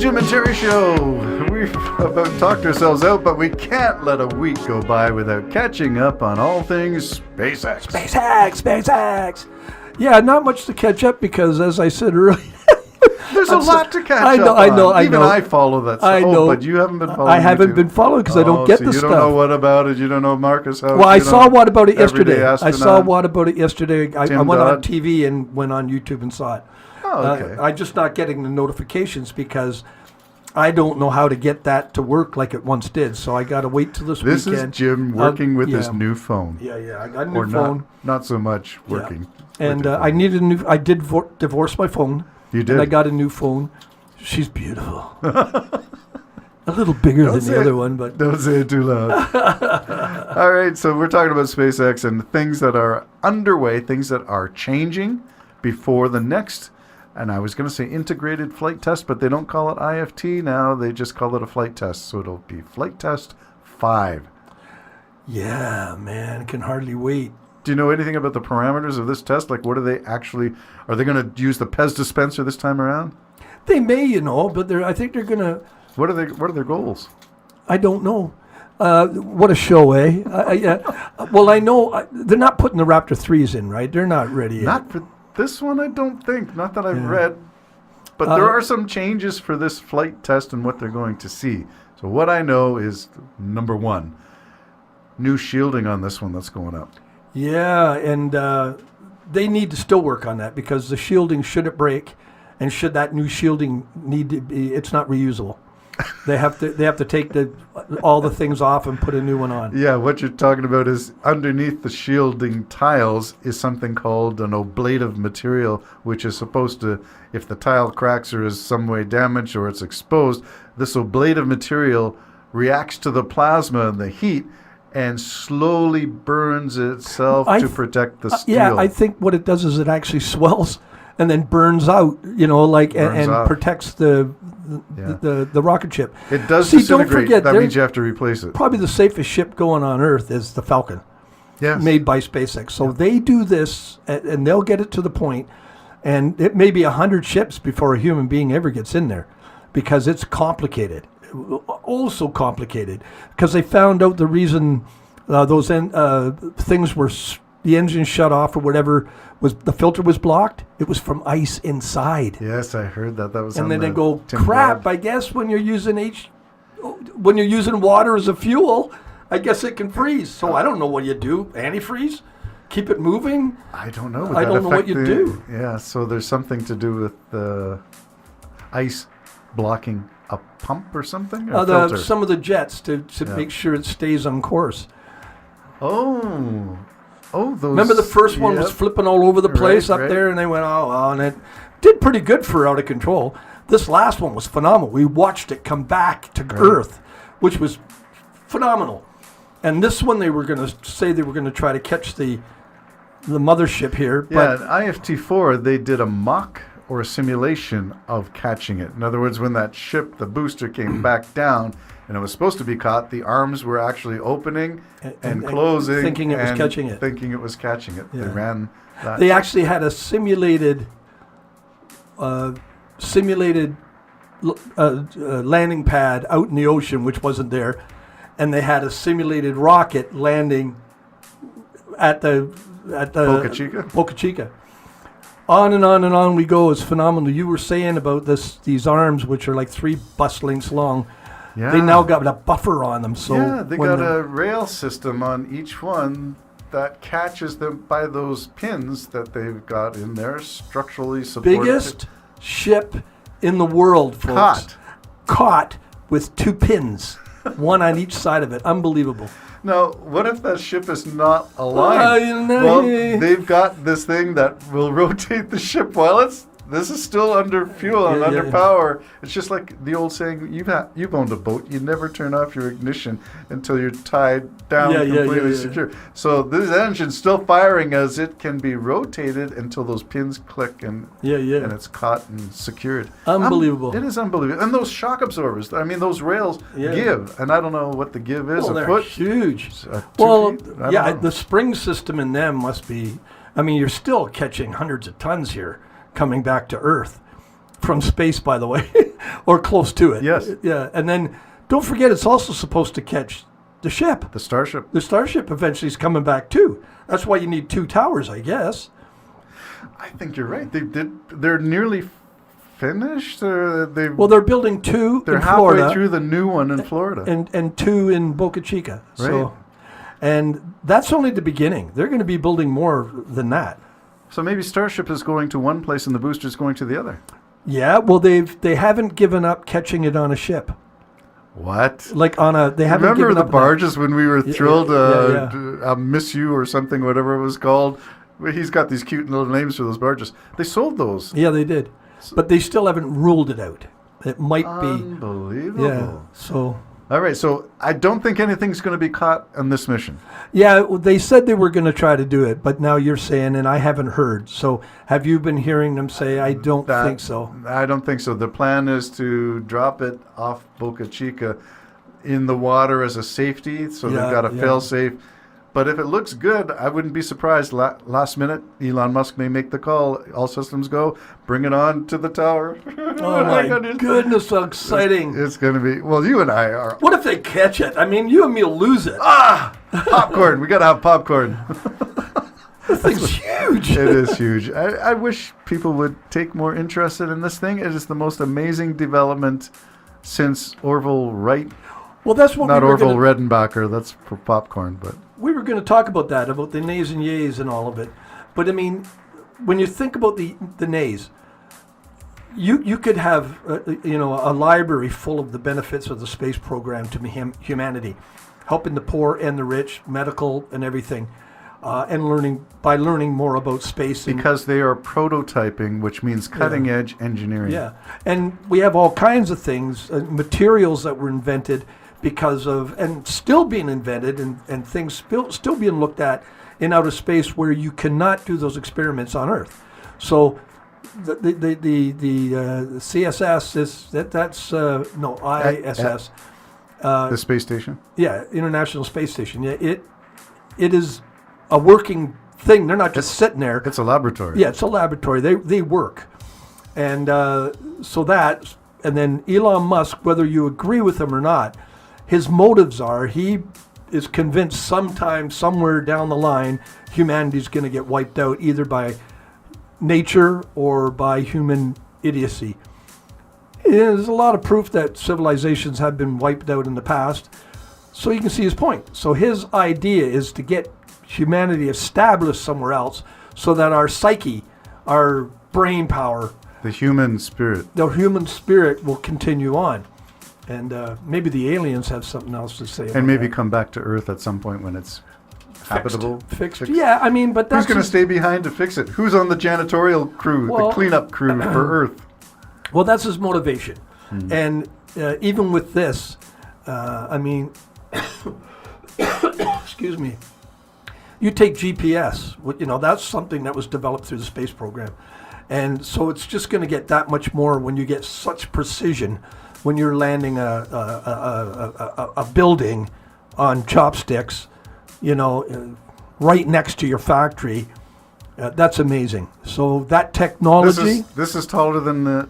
Jim and Terry Show. We've about talked ourselves out, but we can't let a week go by without catching up on all things SpaceX. SpaceX. Yeah, not much to catch up because, as I said earlier, there's a lot to catch up on. I know. I follow that stuff. I know. But you haven't been following I haven't been following because I don't get the stuff. You don't know what about it. You don't know Marcus House. Well, I saw what about it yesterday. I went on TV and went on YouTube and saw it. Oh, okay. I'm just not getting the notifications because I don't know how to get that to work like it once did. So I got to wait till this weekend. This is Jim working with his new phone. Yeah. I got a new phone. Not so much working. Yeah. And I needed a new. I did divorce my phone. You did. And I got a new phone. She's beautiful. A little bigger than the other one, but don't say it too loud. All right, so we're talking about SpaceX and things that are underway, things that are changing before the next. And I was going to say integrated flight test, but they don't call it IFT now. They just call it a flight test. So it'll be Flight Test 5. Yeah, man, I can hardly wait. Do you know anything about the parameters of this test? Like, what are they actually? Are they going to use the Pez dispenser this time around? They may, but I think they're going to. What are their goals? I don't know. What a show, eh? Well, I know they're not putting the Raptor 3s in, right? They're not ready yet. Not for this one, I don't think. Not that I've read. But there are some changes for this flight test and what they're going to see. So what I know is, number one, new shielding on this one that's going up. Yeah, and they need to still work on that because the shielding, should it break, and should that new shielding need to be, it's not reusable. They have to take all the things off and put a new one on. Yeah, what you're talking about is underneath the shielding tiles is something called an ablative material, which is supposed to, if the tile cracks or is some way damaged or it's exposed, this ablative material reacts to the plasma and the heat and slowly burns itself to protect the steel. Yeah, I think what it does is it actually swells and then burns out, and protects the rocket ship. It does disintegrate. Don't forget, that means you have to replace it. Probably the safest ship going on Earth is the Falcon, made by SpaceX. So they do this, and they'll get it to the point, and it may be 100 ships before a human being ever gets in there, because it's complicated, so complicated, because they found out the reason those things were. The engine shut off or whatever, the filter was blocked. It was from ice inside. Yes, I heard that. That was. And then they go, crap. I guess when you're using water as a fuel, I guess it can freeze. So I don't know what you do. Antifreeze? Keep it moving? I don't know. I don't know what you do. Yeah. So there's something to do with the ice blocking a pump or something. Or some of the jets to make sure it stays on course. Those. Remember the first one was flipping all over the place up there, and they went, and it did pretty good for out of control. This last one was phenomenal. We watched it come back to Earth, which was phenomenal. And this one, they were going to say they were going to try to catch the mothership here. Yeah, at IFT4, they did a mock or a simulation of catching it. In other words, when that ship, the booster, came back down, and it was supposed to be caught, the arms were actually opening and closing. Thinking it was catching it. Thinking it was catching it. Yeah. They ran that. They actually had a simulated landing pad out in the ocean, which wasn't there. And they had a simulated rocket landing at the Boca Chica. On and on and on we go. It's phenomenal. You were saying about these arms, which are like 3 bus lengths long. Yeah. They now got a buffer on them. So they got a rail system on each one that catches them by those pins that they've got in there, structurally supported. Biggest ship in the world, folks. Caught with 2 pins, one on each side of it. Unbelievable. Now, what if that ship is not aligned? Well, they've got this thing that will rotate the ship while this is still under fuel and under power. It's just like the old saying, you've owned a boat. You never turn off your ignition until you're tied down completely secure. So this engine's still firing as it can be rotated until those pins click and it's caught and secured. Unbelievable. It is unbelievable. And those shock absorbers, those rails give. And I don't know what the give is. They're huge. The spring system in them must be, you're still catching hundreds of tons here coming back to Earth from space, by the way, or close to it. Yes. Yeah, and then don't forget, it's also supposed to catch the ship. The Starship. The Starship eventually is coming back too. That's why you need 2 towers, I guess. I think you're right. They're nearly finished. Well, they're building 2 they're in halfway Florida, through the new one in Florida, and 2 in Boca Chica. Right. So, and that's only the beginning. They're going to be building more than that. So maybe Starship is going to one place and the booster is going to the other. Yeah, well, they haven't given up catching it on a ship. What? Like on a, they haven't Remember given the up barges when we were thrilled? yeah. Miss You or something, whatever it was called. He's got these cute little names for those barges. They sold those. Yeah, they did, but they still haven't ruled it out. It might be unbelievable. Yeah. So. All right, so I don't think anything's going to be caught on this mission. Yeah, they said they were going to try to do it, but now you're saying, and I haven't heard. So have you been hearing them say, I don't think so? I don't think so. The plan is to drop it off Boca Chica in the water as a safety, so they've got a fail-safe. But if it looks good, I wouldn't be surprised. Last minute, Elon Musk may make the call. All systems go. Bring it on to the tower. Oh, my goodness, so exciting. It's going to be... Well, you and I are... What if they catch it? I mean, you and me will lose it. Popcorn. We got to have popcorn. This thing's huge. It is huge. I wish people would take more interest in this thing. It is the most amazing development since Orville Wright. Well, that's what Not Orville Redenbacher. That's for popcorn, but... We were going to talk about that, about the nays and yays and all of it. But, I mean, when you think about the nays, you could have, a library full of the benefits of the space program to humanity, helping the poor and the rich, medical and everything, and learning more about space. Because they are prototyping, which means cutting-edge engineering. Yeah, and we have all kinds of things, materials that were invented because of, and still being invented, and things still being looked at in outer space where you cannot do those experiments on Earth. So the CSS is ISS. The space station? Yeah, International Space Station. Yeah, it is a working thing. They're not just sitting there. It's a laboratory. Yeah, it's a laboratory. They work. And and then Elon Musk, whether you agree with him or not, his motives are, he is convinced sometime, somewhere down the line, humanity's going to get wiped out either by nature or by human idiocy. There's a lot of proof that civilizations have been wiped out in the past, so you can see his point. So his idea is to get humanity established somewhere else so that our psyche, our brain power, the human spirit will continue on. And maybe the aliens have something else to say. And maybe come back to Earth at some point when it's habitable. Fixed. Yeah, I mean, but that's... Who's going to stay behind to fix it? Who's on the janitorial crew, the cleanup crew for Earth? Well, that's his motivation. And even with this, I mean, excuse me, you take GPS, that's something that was developed through the space program. And so it's just going to get that much more when you get such precision when you're landing a building on chopsticks, right next to your factory. That's amazing. So that technology... This is taller than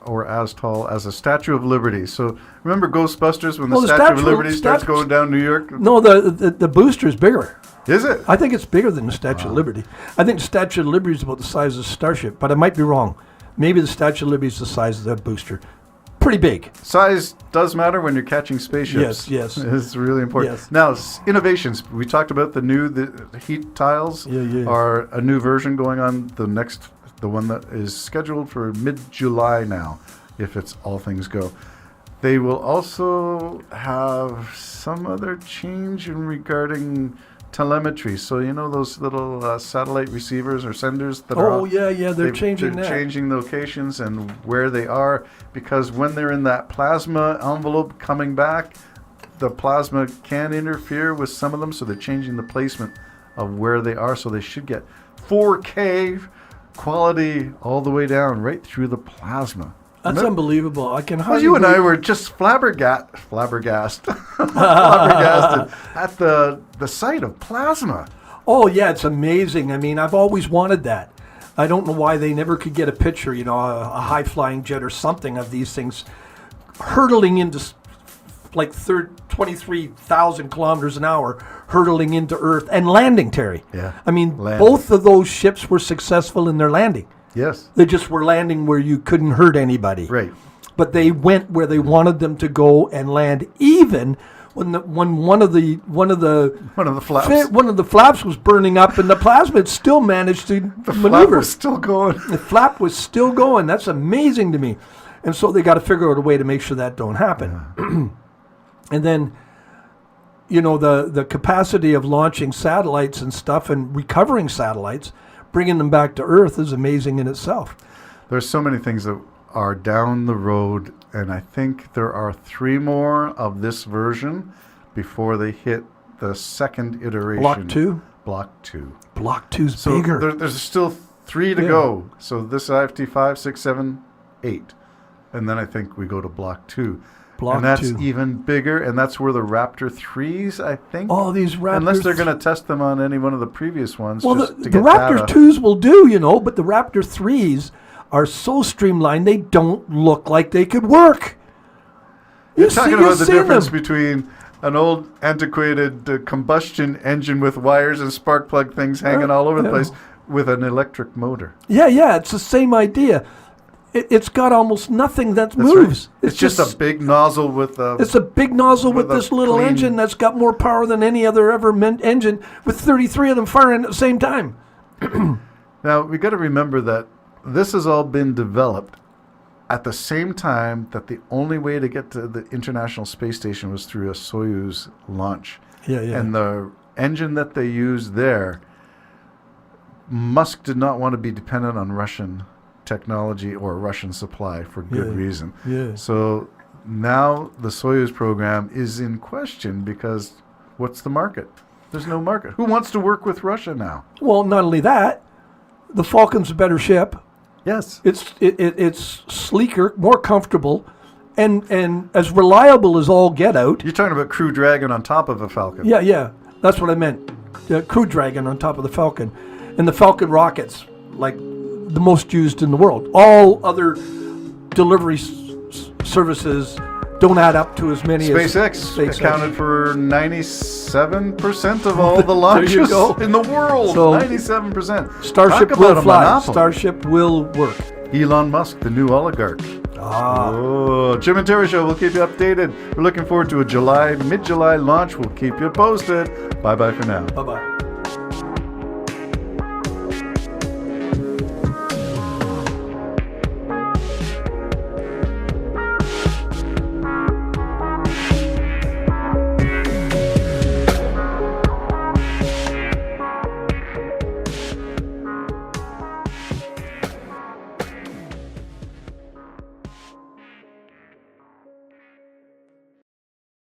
or as tall as a Statue of Liberty. So remember Ghostbusters when the Statue of Liberty starts going down New York? No, the booster is bigger. Is it? I think it's bigger than the Statue of Liberty. I think the Statue of Liberty is about the size of the Starship, but I might be wrong. Maybe the Statue of Liberty is the size of the booster. Pretty big. Size does matter when you're catching spaceships. Yes. It's really important. Yes. Now, innovations. We talked about the heat tiles are a new version going on. The one that is scheduled for mid-July now, if it's all things go. They will also have some other change regarding telemetry. So those little satellite receivers or senders that are... they're changing that. They're changing locations and where they are, because when they're in that plasma envelope coming back, the plasma can interfere with some of them, so they're changing the placement of where they are, so they should get 4K quality all the way down, right through the plasma. That's unbelievable. I can hardly... You and I were just flabbergasted at the sight of plasma. Oh, yeah, it's amazing. I mean, I've always wanted that. I don't know why they never could get a picture, a high-flying jet or something of these things hurtling into like 23,000 kilometers an hour, hurtling into Earth and landing, Terry. Yeah. I mean, both of those ships were successful in their landing. Yes. They just were landing where you couldn't hurt anybody. Right. But they went where they wanted them to go and land, even when one of the flaps was burning up, and the plasmid still managed to maneuver. The flap was still going. The flap was still going. That's amazing to me. And so they got to figure out a way to make sure that don't happen. Yeah. And then, the capacity of launching satellites and stuff and recovering satellites, bringing them back to Earth is amazing in itself. There's so many things that are down the road, and I think there are 3 more of this version before they hit the second iteration. Block 2? Block 2. Block 2's bigger. There's still 3 to go. So this IFT 5, 6, 7, 8. And then I think we go to Block 2. And that's even bigger, and that's where the Raptor 3s, I think. Oh, these Raptors. Unless they're going to test them on any one of the previous ones. Well, the Raptor 2s will do, but the Raptor 3s are so streamlined, they don't look like they could work. You're talking about the difference between an old, antiquated combustion engine with wires and spark plug things hanging all over the place with an electric motor. Yeah, it's the same idea. It's got almost nothing that moves. Right. It's just a big nozzle with a... It's a big nozzle with this little engine that's got more power than any other ever engine, with 33 of them firing at the same time. Now, we got to remember that this has all been developed at the same time that the only way to get to the International Space Station was through a Soyuz launch. Yeah. And the engine that they used there, Musk did not want to be dependent on Russian technology or Russian supply for good reason. Yeah. So now the Soyuz program is in question because what's the market? There's no market. Who wants to work with Russia now? Well, not only that, the Falcon's a better ship. Yes. It's sleeker, more comfortable, and as reliable as all get out. You're talking about Crew Dragon on top of a Falcon. Yeah. That's what I meant. The Crew Dragon on top of the Falcon. And the Falcon rockets, like the most used in the world. All other delivery services don't add up to as many SpaceX accounted for 97% of all the launches in the world. So 97%. Starship will fly. Starship will work. Elon Musk, the new oligarch. Oh, Jim and Terry Show. We'll keep you updated. We're looking forward to a mid-July launch. We'll keep you posted. Bye-bye for now. Bye-bye.